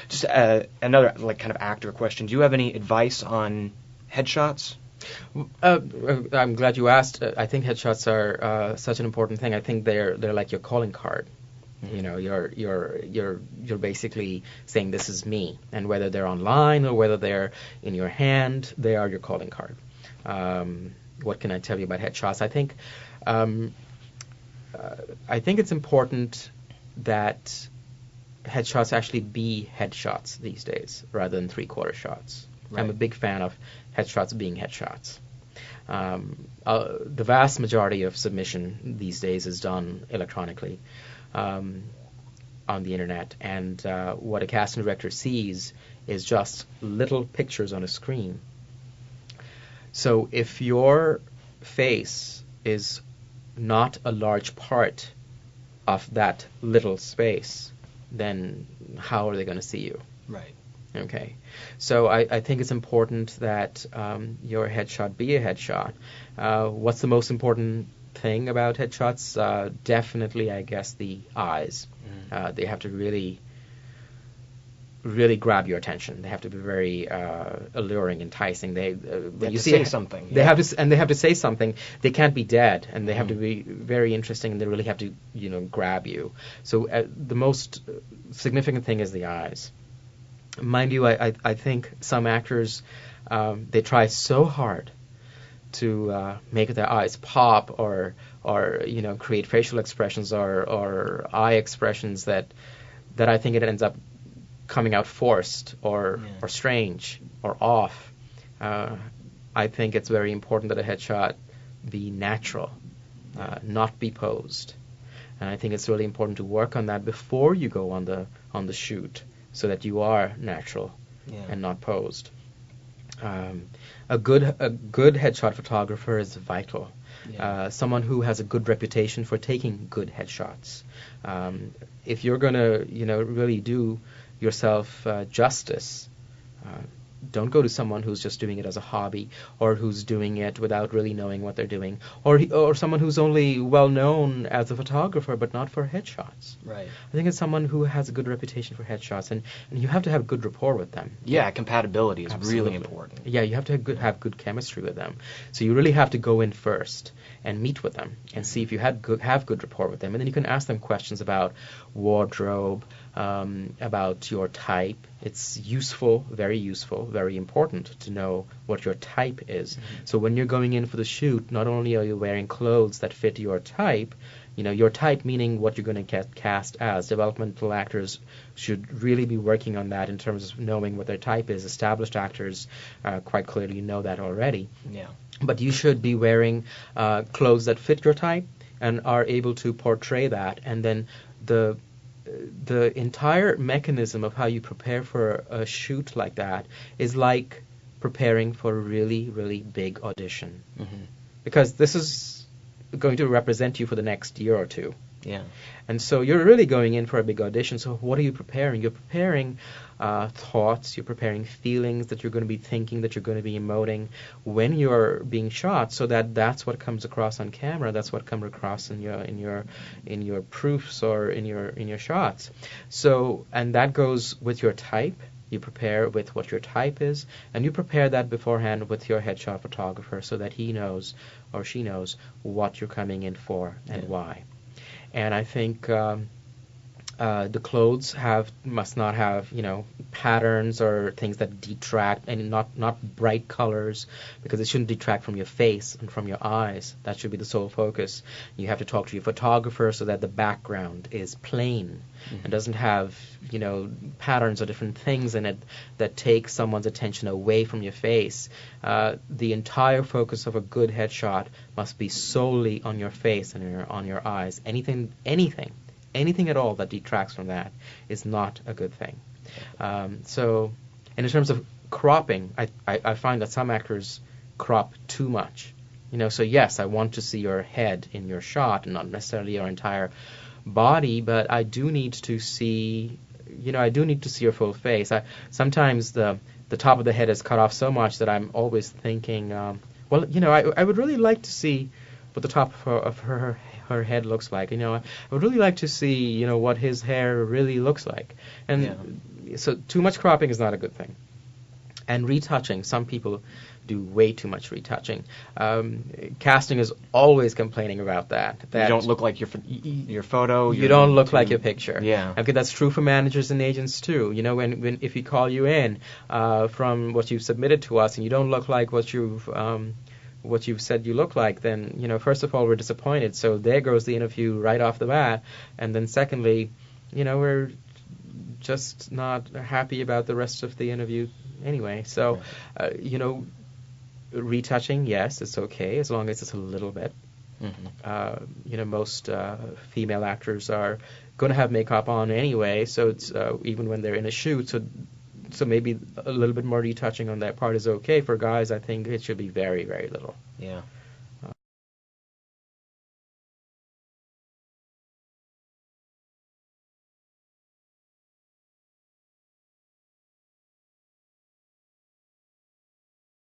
Just another kind of actor question. Do you have any advice on headshots? I'm glad you asked. I think headshots are such an important thing. I think they're like your calling card. You're basically saying this is me, and whether they're online or whether they're in your hand, they are your calling card. What can I tell you about headshots? I think it's important that headshots actually be headshots these days rather than three-quarter shots. Right. I'm a big fan of headshots being headshots. The vast majority of submission these days is done electronically on the internet, and what a casting director sees is just little pictures on a screen. So if your face is not a large part of that little space, then how are they going to see you? Right. Okay. So I think it's important that your headshot be a headshot. What's the most important thing about headshots? Definitely, I guess, the eyes. They have to really grab your attention. They have to be very alluring, enticing. They have to say something. They have to say something. They can't be dead, and they have to be very interesting, and they really have to grab you. So the most significant thing is the eyes. Mind you, I think some actors they try so hard to make their eyes pop or create facial expressions or eye expressions that I think it ends up coming out forced or strange or off. I think it's very important that a headshot be natural, not be posed. And I think it's really important to work on that before you go on the shoot, so that you are natural and not posed. A good headshot photographer is vital. Someone who has a good reputation for taking good headshots. If you're going to really do yourself justice, don't go to someone who's just doing it as a hobby, or who's doing it without really knowing what they're doing, or someone who's only well known as a photographer but not for headshots. Right. I think it's someone who has a good reputation for headshots, and you have to have good rapport with them. Yeah, compatibility is really important. Yeah, you have to have good chemistry with them. So you really have to go in first and meet with them and see if you have good rapport with them, and then you can ask them questions about wardrobe, about your type. It's useful, very important to know what your type is. So when you're going in for the shoot, not only are you wearing clothes that fit your type, your type meaning what you're going to get cast as. Developmental actors should really be working on that in terms of knowing what their type is. Established actors quite clearly know that already. Yeah. But you should be wearing clothes that fit your type and are able to portray that. And then the entire mechanism of how you prepare for a shoot like that is like preparing for a really, really big audition. Because this is going to represent you for the next year or two. Yeah. And so you're really going in for a big audition. So what are you preparing? You're preparing thoughts, you're preparing feelings that you're going to be thinking, that you're going to be emoting when you're being shot, so that that's what comes across on camera. That's what comes across in your proofs or in your shots. So, and that goes with your type. You prepare with what your type is, and you prepare that beforehand with your headshot photographer so that he knows or she knows what you're coming in for and why. And I think the clothes must not have patterns or things that detract, and not bright colors, because it shouldn't detract from your face and from your eyes. That should be the sole focus. You have to talk to your photographer so that the background is plain and doesn't have patterns or different things in it that take someone's attention away from your face. The entire focus of a good headshot must be solely on your face and on your eyes. Anything at all that detracts from that is not a good thing. So, and in terms of cropping, I find that some actors crop too much. So yes, I want to see your head in your shot and not necessarily your entire body, but I do need to see, your full face. Sometimes the top of the head is cut off so much that I'm always thinking, I would really like to see what the top of her head looks like. I would really like to see, what his hair really looks like. And so too much cropping is not a good thing. And retouching, some people do way too much retouching. Casting is always complaining about that. You don't look like your photo. You don't look like your picture. Yeah. Okay, that's true for managers and agents too. You know, when if we call you in from what you've submitted to us and you don't look like what you've said you look like, then, you know, first of all, we're disappointed. So there goes the interview right off the bat. And then secondly, you know, we're just not happy about the rest of the interview anyway. So, you know, retouching, yes, it's okay as long as it's a little bit. Mm-hmm. You know, most female actors are going to have makeup on anyway, so it's even when they're in a shoot. So maybe a little bit more retouching on that part is okay. For guys, I think it should be very, very little. Yeah.